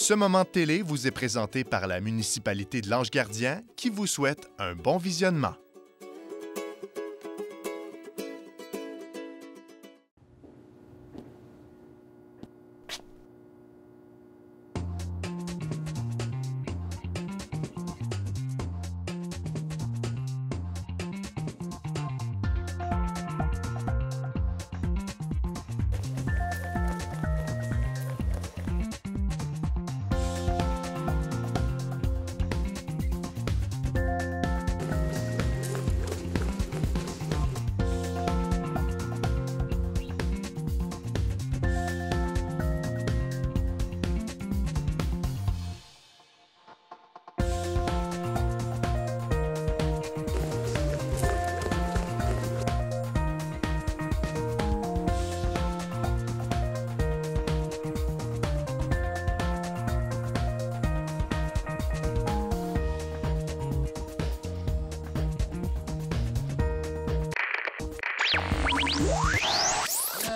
Ce moment de télé vous est présenté par la municipalité de l'Ange-Gardien qui vous souhaite un bon visionnement.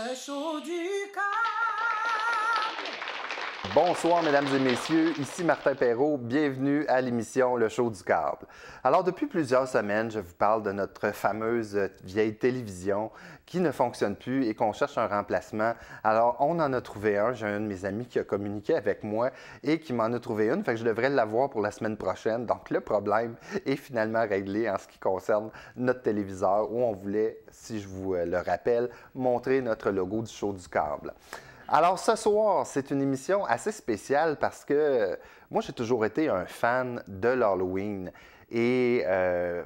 Le show du câble. Bonsoir, mesdames et messieurs. Ici Martin Perrault. Bienvenue à l'émission Le Show du câble. Alors, depuis plusieurs semaines, je vous parle de notre fameuse vieille télévision qui ne fonctionne plus et qu'on cherche un remplacement. Alors, on en a trouvé un. J'ai un de mes amis qui a communiqué avec moi et qui m'en a trouvé une. Fait que je devrais l'avoir pour la semaine prochaine. Donc, le problème est finalement réglé en ce qui concerne notre téléviseur où on voulait, si je vous le rappelle, montrer notre logo du Show du câble. Alors, ce soir, c'est une émission assez spéciale parce que moi, j'ai toujours été un fan de l'Halloween. Et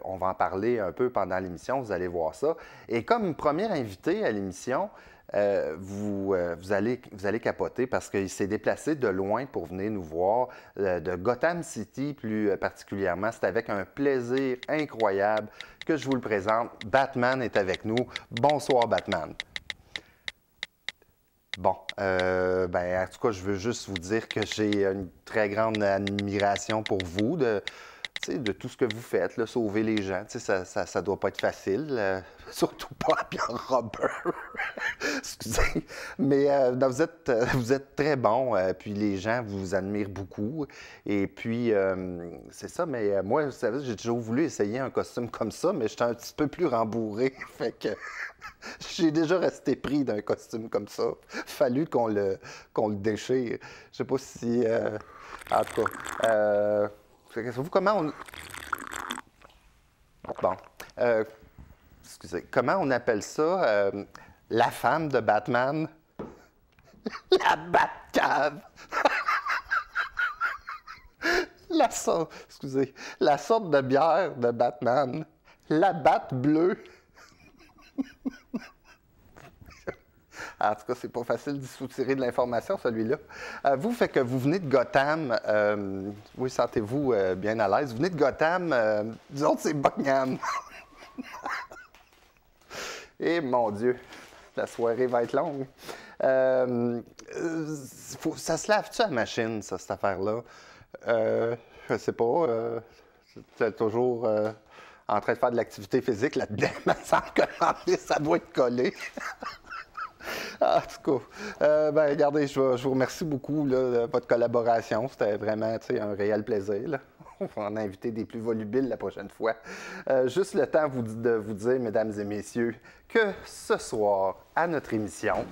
on va en parler un peu pendant l'émission, vous allez voir ça. Et comme premier invité à l'émission, vous allez capoter parce qu'il s'est déplacé de loin pour venir nous voir, de Gotham City plus particulièrement. C'est avec un plaisir incroyable que je vous le présente. Batman est avec nous. Bonsoir, Batman. Bon, en tout cas, je veux juste vous dire que j'ai une très grande admiration pour vous, de tout ce que vous faites, là, sauver les gens. Ça doit pas être facile, surtout pas à Pierre Robert. Excusez. Mais vous êtes très bon, puis les gens vous admirent beaucoup. Et puis, c'est ça, mais moi, vous savez, j'ai toujours voulu essayer un costume comme ça, mais j'étais un petit peu plus rembourré. Fait que j'ai déjà resté pris d'un costume comme ça. Fallu qu'on le déchire. Je sais pas si... en tout cas... vous, comment on... Bon. Excusez. Comment on appelle ça? La femme de Batman? La Batcave! Excusez. La sorte de bière de Batman. La Batte bleue. En tout cas, c'est pas facile d'y soutirer de l'information, celui-là. Vous, fait que vous venez de Gotham. Oui, sentez-vous bien à l'aise. Vous venez de Gotham. Disons que c'est Buckingham. Et mon Dieu, la soirée va être longue. Ça se lave-tu à la machine, ça, cette affaire-là? Je sais pas. C'est toujours en train de faire de l'activité physique là-dedans. Il me semble que ça doit être collé. En tout cas, regardez, je vous remercie beaucoup là, de votre collaboration. C'était vraiment un réel plaisir. Là. On va en inviter des plus volubiles la prochaine fois. Juste le temps de vous dire, mesdames et messieurs, que ce soir, à notre émission...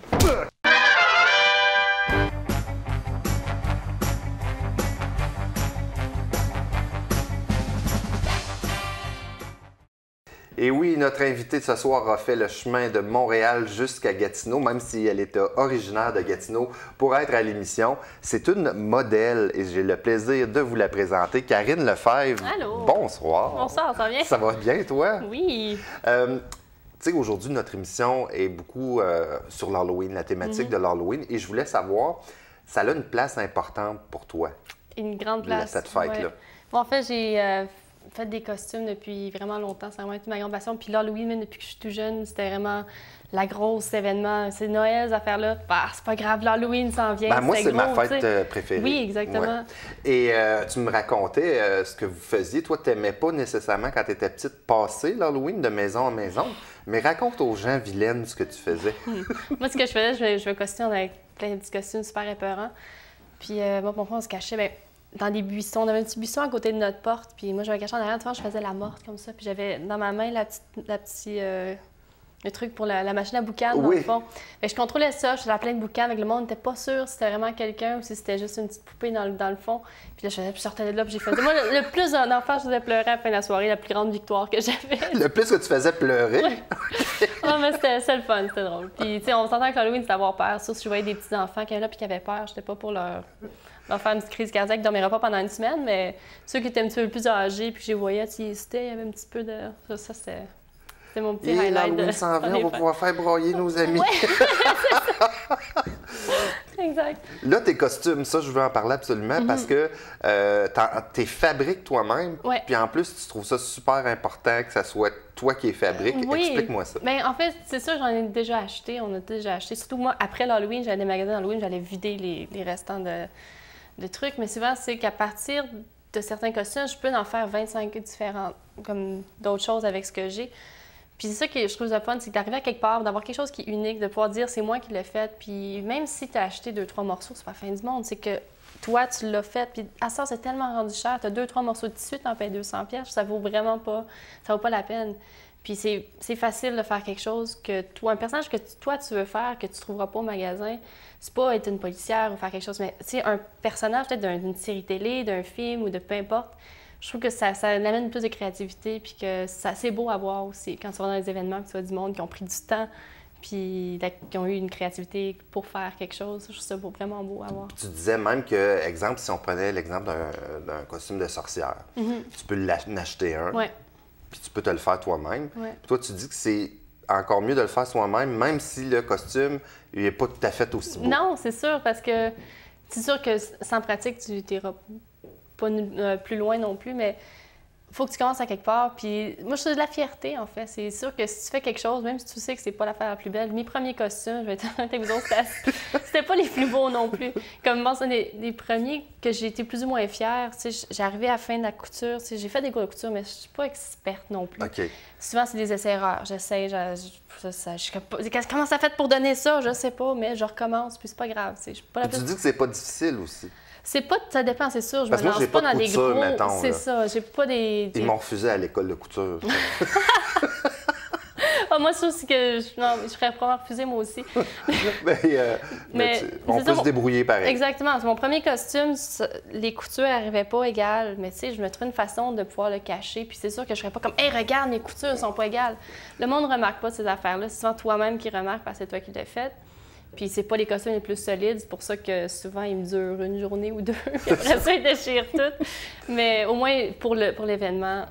Et oui, notre invitée de ce soir a fait le chemin de Montréal jusqu'à Gatineau, même si elle était originaire de Gatineau, pour être à l'émission. C'est une modèle et j'ai le plaisir de vous la présenter. Karine Lefebvre. Allô. Bonsoir. Bonsoir, ça va bien? Ça va bien, toi? Oui. Tu sais, aujourd'hui, notre émission est beaucoup sur l'Halloween, la thématique de l'Halloween. Et je voulais savoir, ça a une place importante pour toi? Une grande place. Cette fête-là. Ouais. Bon, en fait, j'ai fait des costumes depuis vraiment longtemps. Ça a vraiment été ma grande passion. Puis l'Halloween, même depuis que je suis tout jeune, c'était vraiment la grosse événement. C'est Noël, ces affaires-là. Bah, c'est pas grave, l'Halloween s'en vient. Moi, c'est gros, ma fête préférée. Oui, exactement. Ouais. Et tu me racontais ce que vous faisiez. Toi, tu n'aimais pas nécessairement, quand tu étais petite, passer l'Halloween de maison en maison. Mais raconte aux gens, Vilaine, ce que tu faisais. Moi, ce que je faisais, je me costume avec plein de petits costumes super épeurants. Puis moi, mon frère, on se cachait dans des buissons. On avait un petit buisson à côté de notre porte. Puis moi, je me cachais en arrière. Devant, je faisais la morte comme ça. Puis j'avais dans ma main le truc pour la machine à boucan, dans le fond. Fait que je contrôlais ça, je faisais plein de boucans, avec le monde n'était pas sûr si c'était vraiment quelqu'un ou si c'était juste une petite poupée dans le fond. Puis là, je sortais de là, puis j'ai fait... Moi, le plus d'un enfant, je faisais pleurer à la fin de la soirée, la plus grande victoire que j'avais. Le plus que tu faisais pleurer? Ouais. Oh, mais c'était le fun, c'était drôle. Puis, tu sais, on s'entend que l'Halloween, c'est d'avoir peur. Sauf si je voyais des petits-enfants qui étaient là puis qui avaient peur, j'étais pas pour leur faire une petite crise cardiaque, ils ne dormiraient pas pendant une semaine, mais ceux qui étaient un petit peu plus âgés puis que je les voyais, tu sais, il y avait un petit peu de... Ça c'était... C'est mon petit highlight. L'Halloween s'en vient, on va pouvoir faire broyer nos amis. Ouais. Exact. Là, tes costumes, ça, je veux en parler absolument parce que tu fabriques toi-même. Ouais. Puis en plus, tu trouves ça super important que ça soit toi qui les fabriques. Oui. Explique-moi ça. Bien, en fait, c'est ça, j'en ai déjà acheté. On a déjà acheté. Surtout moi, après l'Halloween, j'allais des magasins d'Halloween, j'allais vider les restants de trucs. Mais souvent, c'est qu'à partir de certains costumes, je peux en faire 25 différents, comme d'autres choses avec ce que j'ai. Puis c'est ça que je trouve le fun, c'est d'arriver à quelque part, d'avoir quelque chose qui est unique, de pouvoir dire c'est moi qui l'ai fait. Puis même si tu as acheté 2-3 morceaux, c'est pas la fin du monde. C'est que toi, tu l'as fait. Puis à ça, c'est tellement rendu cher. Tu as 2-3 morceaux de tissu, tu en payes 200$. Ça vaut vraiment pas, ça vaut pas la peine. Puis c'est facile de faire quelque chose que toi, un personnage que toi, tu veux faire, que tu trouveras pas au magasin. C'est pas être une policière ou faire quelque chose, mais tu sais, un personnage peut-être d'une série télé, d'un film ou de peu importe. Je trouve que ça amène plus de créativité, puis que c'est beau à voir aussi. Quand tu vas dans les événements, puis tu vois du monde qui ont pris du temps, puis qui ont eu une créativité pour faire quelque chose. Je trouve ça vraiment beau à voir. Puis tu disais même que, exemple, si on prenait l'exemple d'un costume de sorcière, tu peux l'acheter un, puis tu peux te le faire toi-même. Ouais. Puis toi, tu dis que c'est encore mieux de le faire soi-même, même si le costume n'est pas tout à fait aussi beau. Non, c'est sûr, parce que c'est sûr que sans pratique, tu n'iras pas plus loin non plus, mais il faut que tu commences à quelque part. Puis moi, je suis de la fierté, en fait. C'est sûr que si tu fais quelque chose, même si tu sais que c'est pas l'affaire la plus belle, mes premiers costumes, je vais être honnête avec vous autres, c'était pas les plus beaux non plus. Comme moi, c'est des premiers que j'ai été plus ou moins fière. Tu sais, j'arrivais à la fin de la couture. Tu sais, j'ai fait des cours de couture, mais je suis pas experte non plus. OK. Souvent, c'est des essais-erreurs. J'essaie, comment ça fait pour donner ça? Je sais pas, mais je recommence, puis c'est pas grave. Tu dis que c'est pas difficile aussi. C'est pas, ça dépend, c'est sûr. Je Parce me que moi, lance pas dans des couture, gros. mettons, c'est là. ça. J'ai pas des. Ils m'ont refusé à l'école de couture. Moi, je trouve que je serais probablement refusée, moi aussi. mais on peut se débrouiller pareil. Exactement. Mon premier costume, les coutures n'arrivaient pas égales, mais tu sais, je me trouvais une façon de pouvoir le cacher. Puis c'est sûr que je serais pas comme, hey, regarde, mes coutures sont pas égales. Le monde ne remarque pas ces affaires-là. C'est souvent toi-même qui remarque parce que c'est toi qui l'as fait. Puis c'est pas les costumes les plus solides, c'est pour ça que souvent ils me durent une journée ou deux, puis après ça ils déchirent tout. Mais au moins pour l'événement,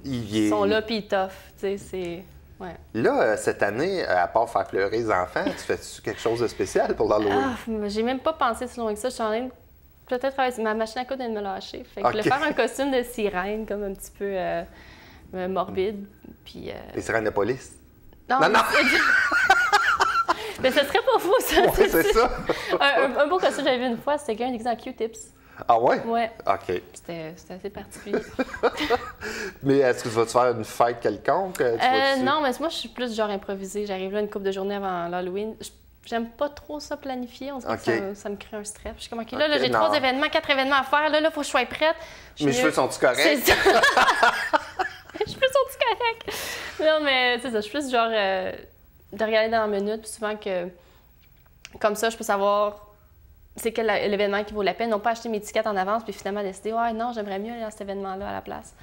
ils sont là puis ils t'offrent, tu sais, c'est... Ouais. Là, cette année, à part faire pleurer les enfants, tu fais-tu quelque chose de spécial pour l'Halloween? J'ai même pas pensé si loin que ça, je suis en train de peut-être travailler, ma machine à coudre vient de me lâcher, fait que faire un costume de sirène comme un petit peu morbide, puis... Les sirènes de police? Non! Mais ce serait pas fou, ça! Ouais, c'est ça! un beau costume que j'avais vu une fois, c'était quelqu'un déguisé en Q-tips. Ah ouais? Ouais. OK. C'était assez particulier. Mais est-ce que tu vas te faire une fête quelconque? Non, mais moi, je suis plus genre improvisée. J'arrive là une couple de journées avant l'Halloween. J'aime pas trop ça planifier. On dirait que ça me crée un stress. Je suis comme, OK, là j'ai 3 événements, 4 événements à faire. Là, il faut que je sois prête. Mes cheveux sont-tu corrects? C'est ça. Mes cheveux sont-tu corrects? Non, mais c'est ça. Je suis plus genre... de regarder dans la minute, puis souvent que, comme ça, je peux savoir c'est quel l'événement qui vaut la peine. Non pas acheter mes tickets en avance, puis finalement décider, ouais, non, j'aimerais mieux aller à cet événement-là à la place.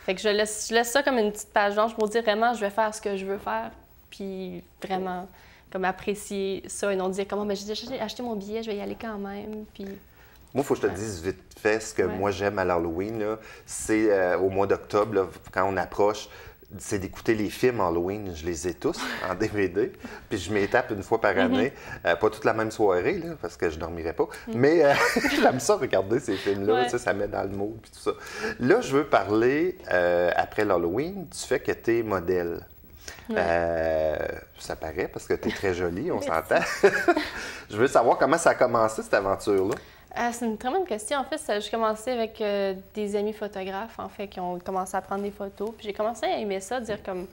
Fait que je laisse ça comme une petite page blanche pour dire vraiment, je vais faire ce que je veux faire, puis vraiment, comme apprécier ça et non dire, comment, mais j'ai déjà acheté mon billet, je vais y aller quand même, puis... Moi, il faut que je te dise vite fait, ce que moi j'aime à l'Halloween, c'est au mois d'octobre, là, quand on approche, c'est d'écouter les films Halloween. Je les ai tous en DVD. Puis je m'y tape une fois par année. Pas toute la même soirée, là, parce que je dormirais pas. Mais j'aime ça regarder ces films-là. Ça met dans le mood puis tout ça. Là, je veux parler, après l'Halloween, du fait que tu es modèle. Ça paraît parce que tu es très jolie, on s'entend. Je veux savoir comment ça a commencé, cette aventure-là. C'est une très bonne question. En fait, j'ai commencé avec des amis photographes, en fait, qui ont commencé à prendre des photos. Puis j'ai commencé à aimer ça, dire comme...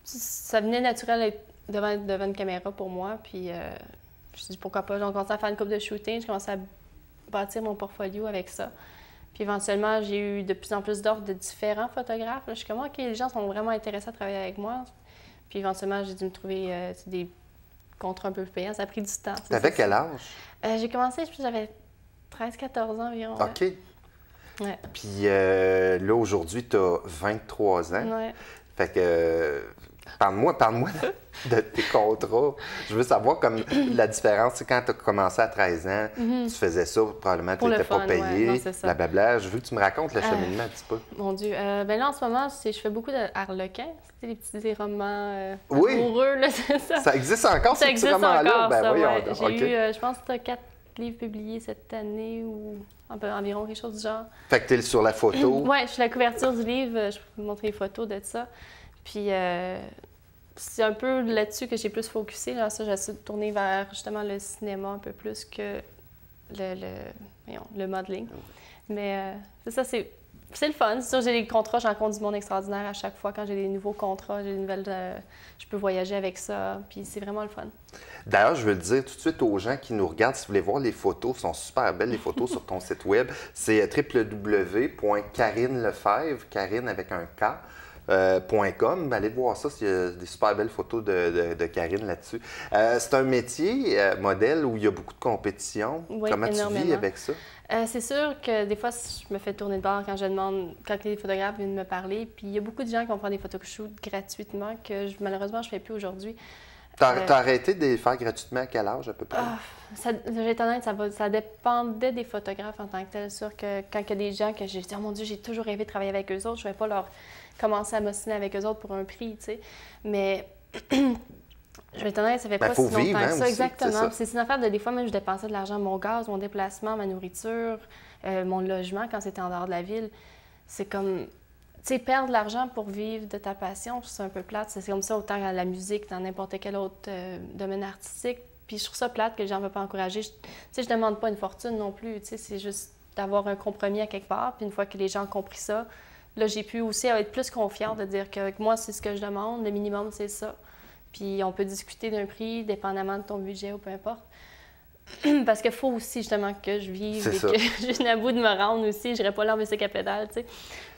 Ça venait naturel devant une caméra pour moi. Puis je me suis dit, pourquoi pas? J'ai commencé à faire une couple de shooting. J'ai commencé bâtir mon portfolio avec ça. Puis éventuellement, j'ai eu de plus en plus d'offres de différents photographes. Là, je suis comme, OK, les gens sont vraiment intéressés à travailler avec moi. Puis éventuellement, j'ai dû me trouver des contrats un peu plus payants. Ça a pris du temps. T'avais quel âge? J'ai commencé, je pense que j'avais 13-14 ans environ. OK. Ouais. Puis là, aujourd'hui, tu as 23 ans. Ouais. Fait que, parle-moi de tes contrats. Je veux savoir comme la différence. C'est quand tu as commencé à 13 ans, tu faisais ça, probablement tu Pour le n'étais pas fun, payé, ouais. Non, c'est ça. blablabla. Je veux que tu me racontes le cheminement un petit peu. Mon Dieu. Ben là, en ce moment, je fais beaucoup d'arlequins. C'est des petits romans Oui. amoureux, là, c'est ça. Ça existe encore, Ça ces petits existe romans-là? encore, Ben, ça, voyons ouais. donc. J'ai OK. eu, je pense, 4 livres publiés cette année ou environ quelque chose du genre. Fait que tu es sur la photo. Oui, je suis la couverture du livre. Je peux vous montrer les photos de ça. Puis c'est un peu là-dessus que j'ai plus focusé. Là. Ça, j'essaie de tourner vers justement le cinéma un peu plus que le modeling. Mais c'est ça, c'est le fun. C'est sûr, j'ai des contrats, j'en compte du monde extraordinaire à chaque fois. Quand j'ai des nouveaux contrats, j'ai des nouvelles... je peux voyager avec ça, puis c'est vraiment le fun. D'ailleurs, je veux le dire tout de suite aux gens qui nous regardent, si vous voulez voir les photos, sont super belles les photos sur ton site web. C'est www.karinelefebvre, Karine avec un K. .com. Allez voir ça, il y a des super belles photos de Karine là-dessus. C'est un métier, modèle, où il y a beaucoup de compétition. Oui, comment énormément. tu vis avec ça? C'est sûr que des fois, je me fais tourner de bord quand les photographes viennent me parler. Puis il y a beaucoup de gens qui vont prendre des photoshoots gratuitement que malheureusement, je ne fais plus aujourd'hui. T'as arrêté de les faire gratuitement à quel âge à peu près? Je vais être honnête, ça dépendait des photographes en tant que tel. C'est sûr que quand il y a des gens que j'ai dit « Oh mon Dieu, j'ai toujours rêvé de travailler avec eux autres », je ne vais pas leur commencer à m'ostiner avec eux autres pour un prix, tu sais. Mais je vais être honnête, ça fait pas si longtemps vivre, que hein, ça. aussi, Exactement. c'est une affaire de des fois, même je dépensais de l'argent, mon gaz, mon déplacement, ma nourriture, mon logement quand c'était en dehors de la ville. C'est comme... Tu sais, perdre de l'argent pour vivre de ta passion, c'est un peu plate. C'est comme ça autant à la musique, dans n'importe quel autre domaine artistique. Puis je trouve ça plate que les gens ne veulent pas encourager. Tu sais, je demande pas une fortune non plus. Tu sais, c'est juste d'avoir un compromis à quelque part. Puis une fois que les gens ont compris ça, là, j'ai pu aussi être plus confiante de dire que moi, c'est ce que je demande. Le minimum, c'est ça. Puis on peut discuter d'un prix, dépendamment de ton budget ou peu importe. Parce qu'il faut aussi justement que je vive et que j'ai à bout de me rendre aussi. Je n'irai pas là en bicycle à pédale, tu sais.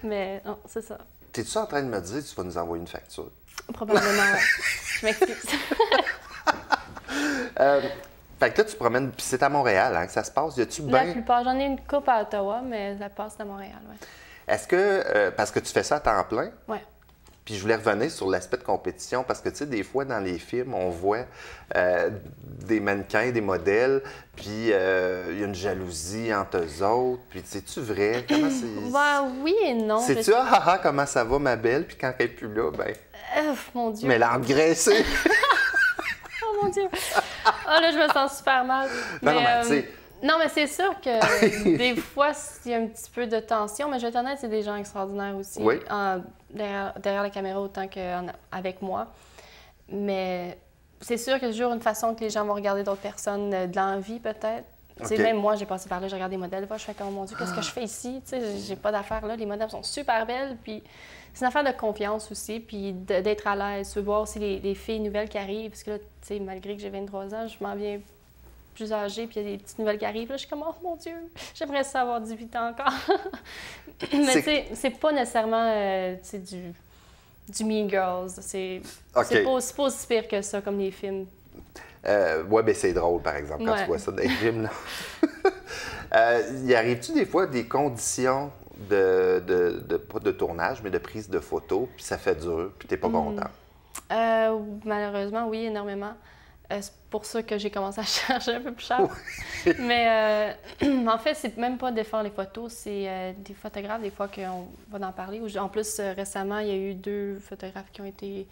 Mais non, c'est ça. T'es-tu en train de me dire que tu vas nous envoyer une facture? Probablement, oui. Je m'excuse. Fait que là, tu promènes, puis c'est à Montréal hein, que ça se passe. Y a-tu bien... La plupart, j'en ai une coupe à Ottawa, mais ça passe à Montréal, oui. Est-ce que, parce que tu fais ça à temps plein? Oui. Puis je voulais revenir sur l'aspect de compétition parce que, tu sais, des fois, dans les films, on voit des mannequins, des modèles, puis il y a une jalousie entre eux autres. Puis, c'est-tu vrai? Comment c'est... Ben, oui et non. C'est-tu, ah, comment ça va, ma belle? Puis quand elle n'est plus là, ben... mon Dieu. Mais elle a engraissé! Oh, mon Dieu! Ah, là, je me sens super mal. Non, mais tu sais... Non, mais c'est sûr que des fois, il y a un petit peu de tension, mais je vais être honnête, c'est des gens extraordinaires aussi, oui. derrière la caméra autant qu'avec moi. Mais c'est sûr qu'il y a toujours une façon que les gens vont regarder d'autres personnes, de l'envie peut-être. Okay. Même moi, j'ai passé par là, je regarde des modèles, des fois, je fais comme, mon Dieu, qu'est-ce que je fais ici? Tu sais, j'ai pas d'affaires là, les modèles sont super belles, puis c'est une affaire de confiance aussi, puis d'être à l'aise. Tu veux voir aussi les filles nouvelles qui arrivent, parce que là, tu sais, malgré que j'ai 23 ans, je m'en viens plus âgée, puis il y a des petites nouvelles qui arrivent. Là, je suis comme, oh mon Dieu, j'aimerais ça avoir 18 ans encore. Mais tu sais, c'est pas nécessairement du Mean Girls. C'est pas aussi pire que ça, comme les films. Ouais, bien c'est drôle, par exemple, quand tu vois ça dans les films. Y arrive-tu des fois des conditions pas de tournage, mais de prise de photos, puis ça fait dur, puis t'es pas content? Malheureusement, oui, énormément. C'est pour ça que j'ai commencé à charger un peu plus cher. Oui. Mais en fait, c'est même pas de faire les photos, c'est des photographes, des fois, qu'on va en parler. En plus, récemment, il y a eu 2 photographes qui ont été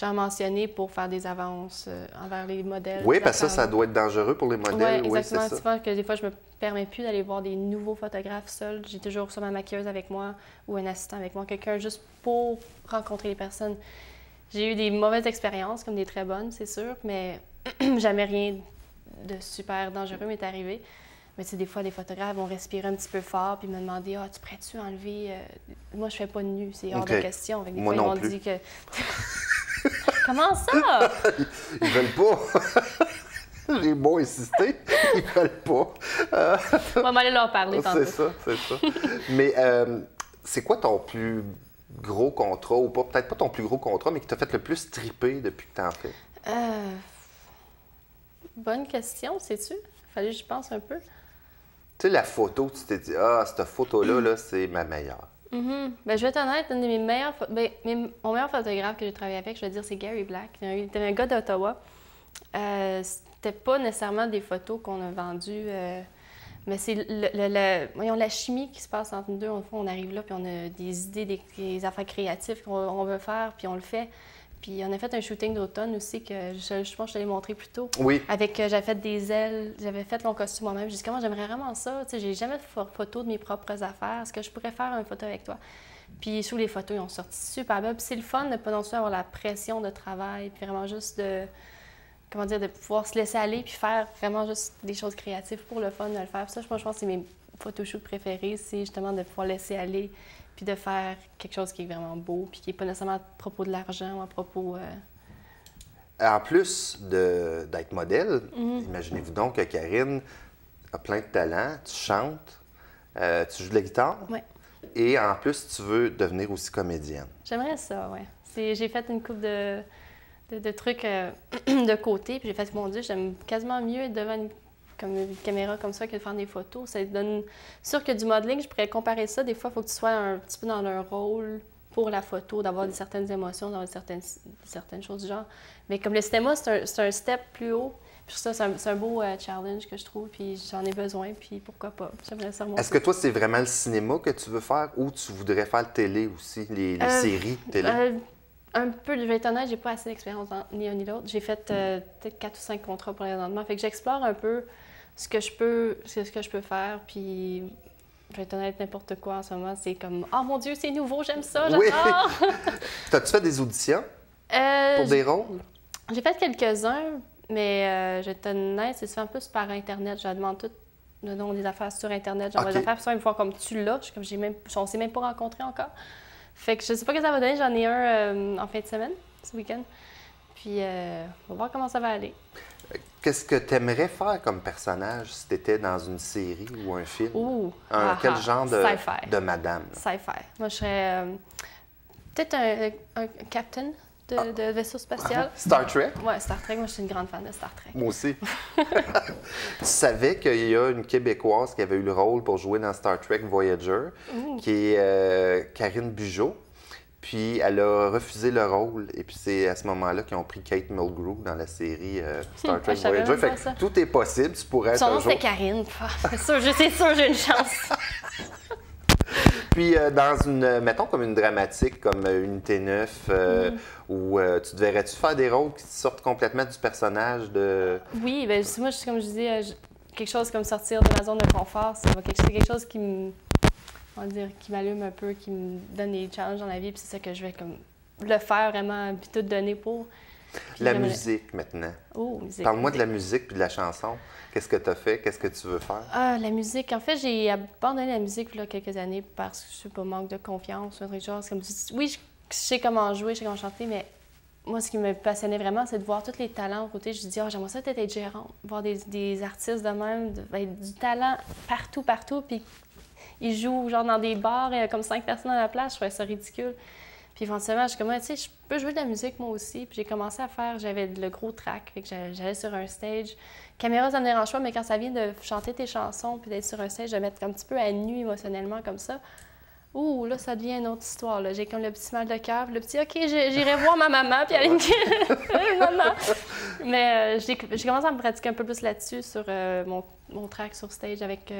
mentionnés pour faire des avances envers les modèles. Oui, parce que ça doit être dangereux pour les modèles. Oui, exactement. C'est ça. Que des fois, je me permets plus d'aller voir des nouveaux photographes seuls. J'ai toujours soit ma maquilleuse avec moi ou un assistant avec moi, quelqu'un juste pour rencontrer les personnes. J'ai eu des mauvaises expériences, comme des très bonnes, c'est sûr, mais jamais rien de super dangereux m'est arrivé. Mais tu sais, des fois, des photographes vont respirer un petit peu fort puis me demander « Ah, tu pourrais-tu enlever... Moi, je fais pas de nu, c'est hors de question. » Des Moi fois, non ils m'ont plus. dit que... Comment ça? Ils veulent pas. J'ai beau insister, ils veulent pas. On va aller leur parler tantôt. C'est ça. Mais c'est quoi ton plus gros contrat, ou pas, peut-être pas ton plus gros contrat, mais qui t'a fait le plus triper depuis que t'en fais? Bonne question, sais-tu? Fallait que j'y pense un peu. Tu sais, la photo, tu t'es dit, cette photo-là, là, c'est ma meilleure. Ben, je vais être honnête, une de mes meilleures mon meilleur photographe que j'ai travaillé avec, je vais dire, c'est Gary Black. Il était un gars d'Ottawa. C'était pas nécessairement des photos qu'on a vendues, mais c'est voyons, la chimie qui se passe entre nous deux. Au fond, on arrive là, puis on a des idées, des affaires créatives qu'on veut faire, puis on le fait. Puis on a fait un shooting d'automne aussi que je pense que je te l'ai montré plus tôt. Oui. Avec, j'avais fait des ailes, j'avais fait mon costume moi-même. J'ai dit, comment j'aimerais vraiment ça. Tu sais, j'ai jamais fait photo de mes propres affaires. Est-ce que je pourrais faire une photo avec toi? Puis sous les photos, ils ont sorti super bien. Puis c'est le fun de pas non plus avoir la pression de travail, puis vraiment juste de, comment dire, de pouvoir se laisser aller, puis faire vraiment juste des choses créatives pour le fun de le faire. Puis ça, je pense que c'est mes photoshoots préférés, c'est justement de pouvoir laisser aller, puis de faire quelque chose qui est vraiment beau, puis qui n'est pas nécessairement à propos de l'argent ou à propos... En plus d'être modèle, imaginez-vous donc que Karine a plein de talent, tu chantes, tu joues de la guitare, et en plus, tu veux devenir aussi comédienne. J'aimerais ça, oui. J'ai fait une couple de trucs de côté, puis j'ai fait, mon Dieu, j'aime quasiment mieux être devant une caméra comme ça que de faire des photos. Ça donne... Sûr que du modeling, je pourrais comparer ça. Des fois, il faut que tu sois un petit peu dans un rôle pour la photo, d'avoir certaines émotions, d'avoir certaines choses du genre. Mais comme le cinéma, c'est un step plus haut. Puis ça, c'est un beau challenge que je trouve, puis j'en ai besoin, puis pourquoi pas. J'aimerais ça remonter. Est-ce que toi, c'est vraiment le cinéma que tu veux faire, ou tu voudrais faire le télé aussi, les séries télé? Un peu, je vais être honnête, j'ai pas assez d'expérience dans ni un ni l'autre. J'ai fait peut-être 4 ou 5 contrats pour présentement. Fait que j'explore un peu ce que je peux faire, puis je vais être honnête, n'importe quoi en ce moment, c'est comme « Oh mon Dieu, c'est nouveau, j'aime ça, j'adore! Oui. » T'as-tu fait des auditions pour des rôles? J'ai fait quelques-uns, mais je vais être honnête, c'est souvent plus par Internet. Je demande tout le nom des affaires sur Internet. J'envoie des affaires, puis ça, ils me font comme « Tu l'as? » On ne s'est même pas rencontrés encore. Fait que je sais pas ce que ça va donner. J'en ai un en fin de semaine, ce week-end. Puis on va voir comment ça va aller. Qu'est-ce que tu aimerais faire comme personnage si tu étais dans une série ou un film? Quel genre de madame? Sci-fi. Moi, je serais peut-être un captain de vaisseau spatial. Star Trek? Oui, Star Trek. Moi, je suis une grande fan de Star Trek. Moi aussi. Tu savais qu'il y a une Québécoise qui avait eu le rôle pour jouer dans Star Trek Voyager, qui est Karine Bugeaud. Puis elle a refusé le rôle. Et puis c'est à ce moment-là qu'ils ont pris Kate Mulgrew dans la série Star Trek Voyager. Fait que tout est possible. Tu pourrais être un jour... Son nom, c'est Karine. C'est sûr, j'ai une chance. Puis dans mettons comme une dramatique, comme Unité 9, où tu devrais-tu faire des rôles qui sortent complètement du personnage de... Oui, bien moi, comme je dis, quelque chose comme sortir de ma zone de confort, c'est quelque chose qui me... On va dire, qui m'allume un peu, qui me donne des challenges dans la vie, puis c'est ça que je vais comme le faire vraiment, puis tout donner pour. Puis la musique maintenant. Oh, musique. Parle-moi de la musique puis de la chanson. Qu'est-ce que tu as fait? Qu'est-ce que tu veux faire? La musique. En fait, j'ai abandonné la musique il y a quelques années parce que je sais pas, manque de confiance ou un truc genre. Comme, oui, je sais comment jouer, je sais comment chanter, mais moi, ce qui me passionnait vraiment, c'est de voir tous les talents aux côtés. Je me dis, j'aimerais ça peut-être être gérante, voir des artistes de même, du talent partout, puis ils jouent genre dans des bars, comme 5 personnes à la place, je trouvais ça ridicule. Puis éventuellement, je suis comme, tu sais, je peux jouer de la musique moi aussi. Puis j'ai commencé à faire, j'avais le gros track, fait que j'allais sur un stage. Caméra, ça me dérange pas, mais quand ça vient de chanter tes chansons puis d'être sur un stage, de mettre un petit peu à nu émotionnellement comme ça, ouh, là, ça devient une autre histoire. J'ai comme le petit mal de cœur, le petit, OK, j'irai voir ma maman, puis elle me dit, maman. Mais j'ai commencé à me pratiquer un peu plus là-dessus, sur mon track sur stage avec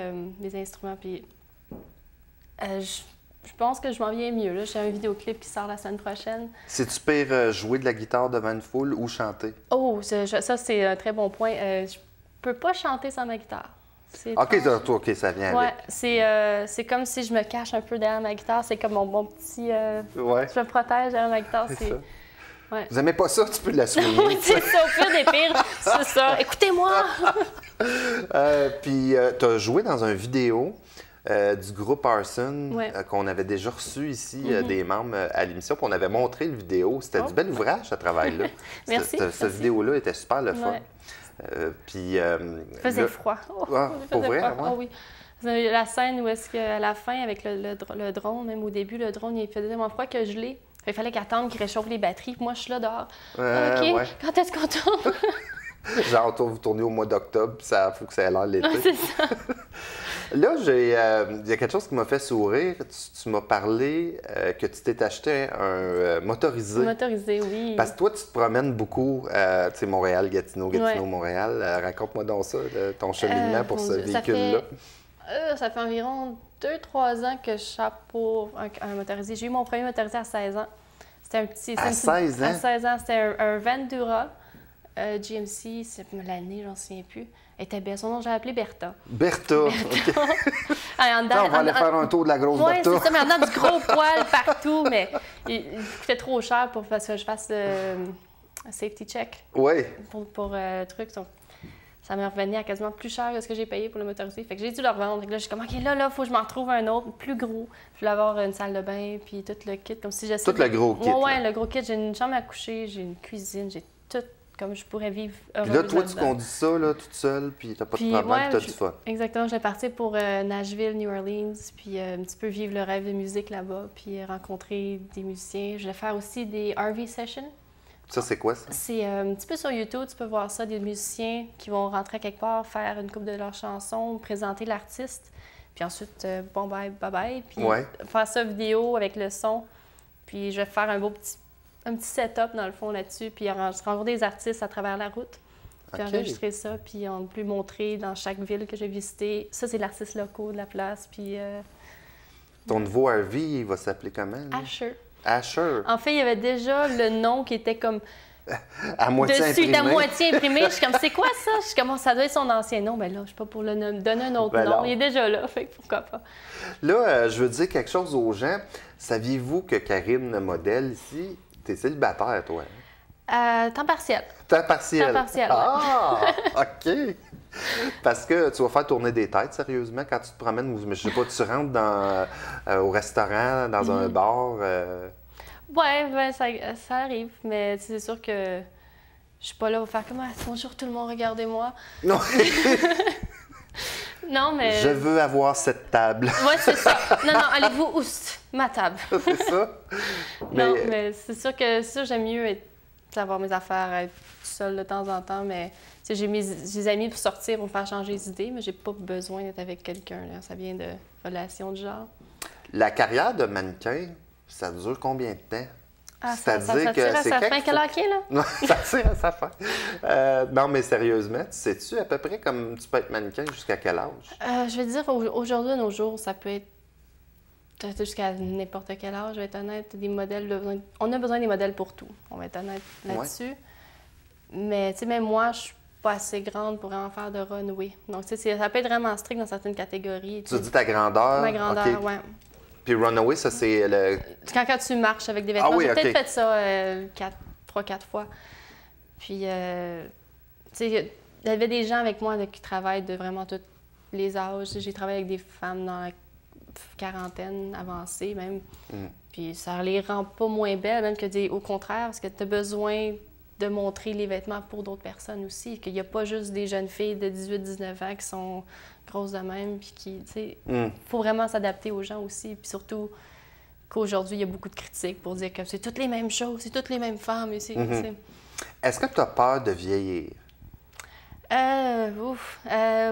mes instruments, puis je pense que je m'en viens mieux. J'ai un vidéoclip qui sort la semaine prochaine. C'est-tu pire jouer de la guitare devant une foule ou chanter? Oh, ça, c'est un très bon point. Je peux pas chanter sans ma guitare. OK, ça vient avec. C'est comme si je me cache un peu derrière ma guitare. C'est comme mon petit... Je me protège derrière ma guitare. C'est ça. Ouais. Vous n'aimez pas ça? Tu peux la soigner. C'est ça, au pire des pires. C'est ça. Écoutez-moi! Puis, tu as joué dans une vidéo du groupe Arson qu'on avait déjà reçu ici, des membres à l'émission, puis on avait montré le vidéo. C'était du bel ouvrage, ce travail-là. Merci. Cette vidéo-là était super le fun. Puis... Il faisait froid. Oh, Ah, il pour faisait vrai? froid. Ouais. Ah oui. La scène où est-ce qu'à la fin, avec le drone, même au début, le drone, il faisait tellement froid que gelé. Il fallait qu'il attende qu'il réchauffe les batteries. Puis moi, je suis là dehors. OK, Ouais. quand est-ce qu'on tourne? Genre, vous tournez au mois d'octobre, puis il faut que ça ait l'air l'été. C'est ça. Là, il y a quelque chose qui m'a fait sourire. Tu m'as parlé que tu t'es acheté un motorisé. Motorisé, oui. Parce que toi, tu te promènes beaucoup, tu sais, Montréal, Gatineau, Ouais. Montréal. Raconte-moi donc ça, ton cheminement pour mon ce Dieu, véhicule-là. Ça fait environ 2-3 ans que je chape pour un motorisé. J'ai eu mon premier motorisé à 16 ans. C'était un petit... À 16 ans? À 16 ans. C'était un Vandura GMC. C'est l'année, j'en souviens plus. Elle était belle. Son nom, j'ai appelé Bertha. Bertha. OK. En dedans- Ça, on va aller faire un tour de la grosse Oui, Bertha. c'est ça, mais en dedans du gros poil partout, mais il coûtait trop cher parce que je fasse un safety check Oui. pour truc. Donc, ça me revenait à quasiment plus cher que ce que j'ai payé pour le motorisé. Fait que j'ai dû le revendre. Fait que là, je suis comme, OK, là, il faut que je m'en retrouve un autre, plus gros. Je voulais avoir une salle de bain, puis tout le kit, comme si j'essayais... Tout le gros kit, Oui, là. le gros kit. J'ai une chambre à coucher, j'ai une cuisine, j'ai tout comme je pourrais vivre heureuse Puis là, toi, tu là-dedans. conduis ça, là, toute seule, puis t'as pas de Puis, problème, ouais, puis t'as du fun. Exactement, je vais partir pour Nashville, New Orleans, puis un petit peu vivre le rêve de musique là-bas, puis rencontrer des musiciens. Je vais faire aussi des RV sessions. Ça, c'est quoi, ça? C'est un petit peu sur YouTube, tu peux voir ça, des musiciens qui vont rentrer quelque part, faire une couple de leurs chansons, présenter l'artiste, puis ensuite, bon, bye, puis Ouais. faire ça vidéo avec le son. Puis je vais faire un petit setup dans le fond là-dessus, puis rencontrer des artistes à travers la route. Puis OK. enregistrer ça, puis on peut montrer dans chaque ville que j'ai visité. Ça, c'est l'artiste locaux de la place, puis Ton nouveau RV, il va s'appeler comment? lui? Asher. Asher. En fait, il y avait déjà le nom qui était comme À moitié dessus, imprimé. à moitié imprimé. Je suis comme, c'est quoi ça? Je suis comme, ça doit être son ancien nom. Ben là, je sais pas pour le donner un autre Ben nom. non. Il est déjà là, fait que pourquoi pas. Là, je veux dire quelque chose aux gens. Saviez-vous que Karine, le modèle ici, t'es célibataire, toi? Temps partiel. Temps partiel. Temps partiel, ouais. Ah, OK. Parce que tu vas faire tourner des têtes, sérieusement, quand tu te promènes, ou je sais pas, tu rentres au restaurant, dans un bar. Ouais, ça arrive, mais c'est sûr que je suis pas là pour faire comme bonjour tout le monde, regardez-moi. Non, Non, mais. je veux avoir cette table. Ouais, c'est ça. Non, allez-vous oust, ma table. C'est ça? Non, mais c'est sûr que ça, j'aime mieux avoir mes affaires, être seule de temps en temps, mais tu sais, j'ai des amis pour sortir, pour me faire changer les idées, mais j'ai pas besoin d'être avec quelqu'un, là. Ça vient de relations du genre. La carrière de mannequin, ça dure combien de temps? Ah, ça C'est-à-dire tire à c'est sa quand fin. qu'il Quelle faut- heure qu'il est, là? Non, ça tire à sa fin. Non, mais sérieusement, tu sais-tu à peu près comme tu peux être mannequin jusqu'à quel âge? Je vais dire, aujourd'hui, à nos jours, ça peut être jusqu'à n'importe quel âge, je vais être honnête. Des modèles, on a besoin des modèles pour tout. On va être honnête là-dessus. Mais, tu sais, même moi, je suis pas assez grande pour vraiment faire de runway. Donc, tu sais, ça peut être vraiment strict dans certaines catégories. Tu dis ta grandeur? Ma grandeur, OK. ouais. Puis runaway, ça, c'est le... Quand tu marches avec des vêtements, Ah oui, j'ai OK. peut-être fait ça 3-4 fois. Puis, tu sais, il y avait des gens avec moi là, qui travaillent de vraiment tous les âges. J'ai travaillé avec des femmes dans la quarantaine avancée même. Puis ça les rend pas moins belles, même que au contraire, parce que tu as besoin de montrer les vêtements pour d'autres personnes aussi. Qu'il n'y a pas juste des jeunes filles de 18-19 ans qui sont grosses de même, puis qui, tu sais, faut vraiment s'adapter aux gens aussi. Puis surtout qu'aujourd'hui, il y a beaucoup de critiques pour dire que c'est toutes les mêmes choses, c'est toutes les mêmes femmes. Et c'est, Est-ce que tu as peur de vieillir?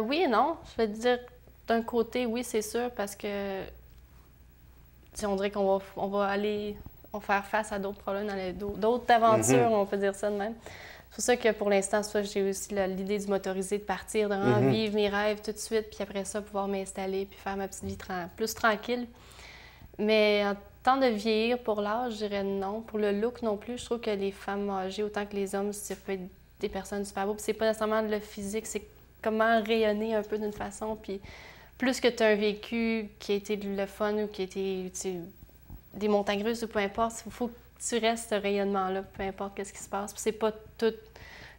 Oui et non. Je vais te dire, d'un côté, oui, c'est sûr, parce que tu sais, on dirait qu'on va aller faire face à d'autres problèmes, d'autres aventures, on peut dire ça de même. C'est pour ça que pour l'instant, j'ai aussi l'idée du motorisé, de partir, de vraiment vivre mes rêves tout de suite, puis après ça, pouvoir m'installer, puis faire ma petite vie plus tranquille. Mais en temps de vieillir, pour l'âge, je dirais non. Pour le look non plus, je trouve que les femmes âgées, autant que les hommes, ça peut être des personnes super beaux. Puis c'est pas nécessairement le physique, c'est comment rayonner un peu d'une façon. Puis plus que tu as un vécu qui a été le fun ou qui a été des montagnes russes ou peu importe, il faut que tu restes ce rayonnement-là, peu importe qu'est-ce qui se passe. Puis c'est pas tout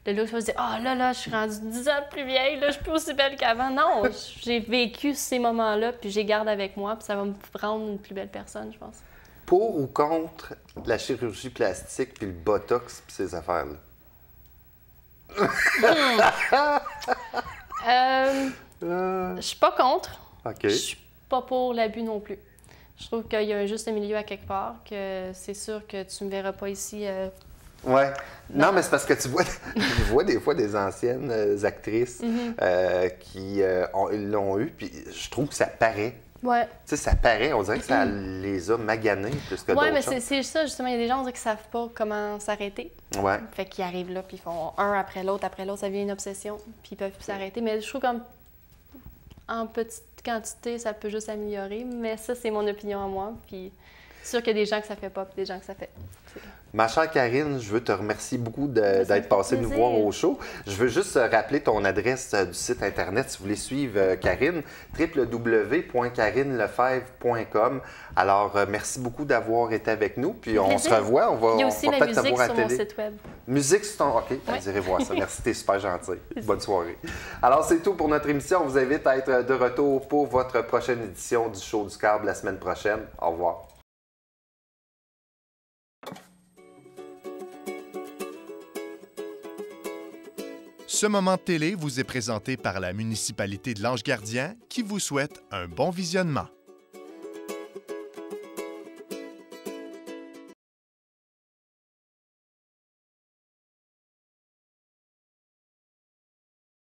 le look, tu vas se dire « Ah là, je suis rendue 10 ans plus vieille, là, je suis plus aussi belle qu'avant. » Non, j'ai vécu ces moments-là, puis je les garde avec moi, puis ça va me rendre une plus belle personne, je pense. Pour ou contre la chirurgie plastique puis le botox puis ces affaires-là? Je suis pas contre. OK. Je suis pas pour l'abus non plus. Je trouve qu'il y a un juste milieu à quelque part, que c'est sûr que tu me verras pas ici. Ouais. Non, mais c'est parce que tu vois des fois des anciennes actrices qui l'ont eu, puis je trouve que ça paraît. Ouais. Tu sais, ça paraît, on dirait que ça les a maganés plus que d'autres Ouais, mais choses. c'est ça, justement. Il y a des gens, on dirait qu'ils savent pas comment s'arrêter. Ouais. Fait qu'ils arrivent là, puis ils font un après l'autre, ça devient une obsession, puis ils peuvent plus s'arrêter. Mais je trouve qu'en petite quantité, ça peut juste améliorer. Mais ça, c'est mon opinion à moi. Puis c'est sûr qu'il y a des gens que ça fait pas, puis des gens que ça fait. Ma chère Karine, je veux te remercier beaucoup Ça me d'être fait passée nous plaisir. voir au show. Je veux juste rappeler ton adresse du site Internet si vous voulez suivre Karine, www.karinelefebvre.com. Alors, merci beaucoup d'avoir été avec nous. Puis on se revoit. Il y a aussi on va ma peut-être te musique voir à sur la mon télé. site web. Musique sur ton... OK, Ouais. j'irai voir ça. Merci, t'es super gentil. Bonne soirée. Alors, c'est tout pour notre émission. On vous invite à être de retour pour votre prochaine édition du Show du Câble la semaine prochaine. Au revoir. Ce moment de télé vous est présenté par la municipalité de l'Ange-Gardien qui vous souhaite un bon visionnement.